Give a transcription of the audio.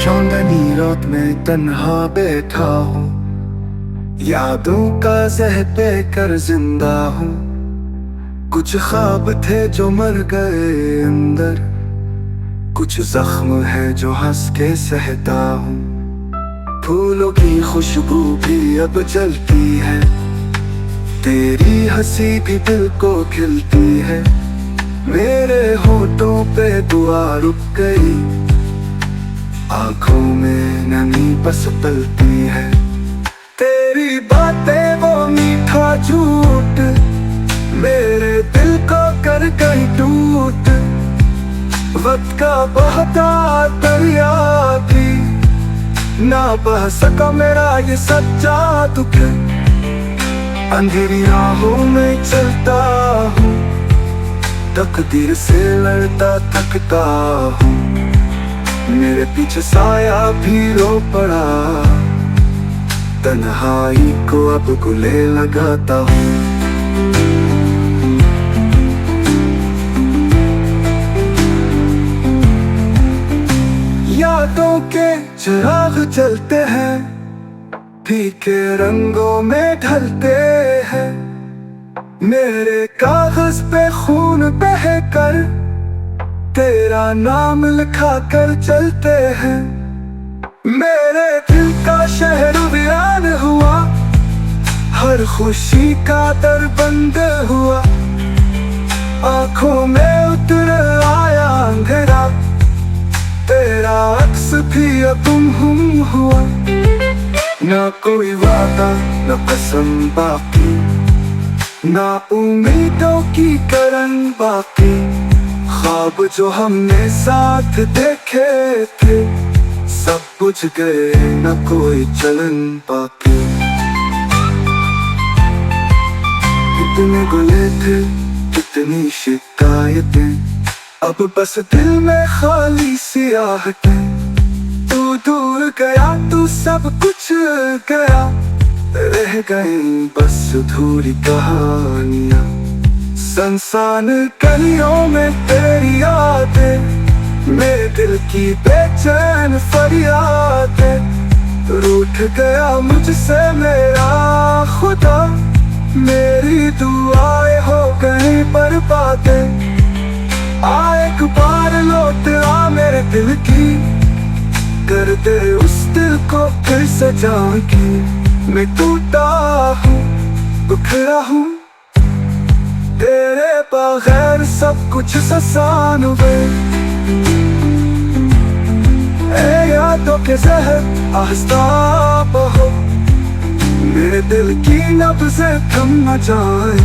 चांदनी रात में तन्हा बैठा हूँ, यादों का जह पे कर जिंदा हूँ। कुछ ख्वाब थे जो मर गए अंदर, कुछ जख्म है जो हंस के सहता हूँ। फूलों की खुशबू भी अब जलती है, तेरी हंसी भी दिल को खिलती है। मेरे होठों पे दुआ रुक गई, आंखों में नमी बस पलती है। तेरी बातें वो मीठा झूठ, मेरे दिल को कर गई टूट। वक्त का बहता दरिया भी ना बह सका मेरा ये सच्चा दुख। अंधेरी राहों में चलता हूँ, तकदीर से लड़ता थकता हूँ। मेरे पीछे साया भी रो पड़ा, तन्हाई को अब गले लगाता हूँ। यादों के चिराग जलते हैं, फीके रंगों में ढलते हैं। मेरे कागज पे खून बह कर तेरा नाम लिखा कर चलते हैं। मेरे दिल का शहर वीरान हुआ, हर खुशी का दर बंद हुआ। आंखों में उतर आया अंधेरा, तेरा अक्स भी अब गुम हुआ। ना कोई वादा ना कसम बाकी, ना उम्मीदों की करन बाकी। ख्वाब जो हमने साथ देखे थे, सब बुझ गए ना कोई चलन बाकी। कितने गुले थे कितनी शिकायतें, अब बस दिल में खाली सी आहटें। तू दूर गया तू सब कुछ गया, रह गए बस अधूरी कहानियां। संसान गलियों में तेरी यादें, मेरे दिल की बेचैन फरियादें। रूठ गया मुझसे मेरा खुदा, मेरी दुआएं हो गई बर्बादें। आ एक बार लौट आ मेरे दिल की, कर दे उस दिल को फिर से झांकी। मैं टूटा हूँ बिखरा हूँ, तेरे बगैर सब कुछ ससान हुए। ए यादों के जहर आहिस्ता बहो, मेरे दिल की नब्ज़ें थम न जाए।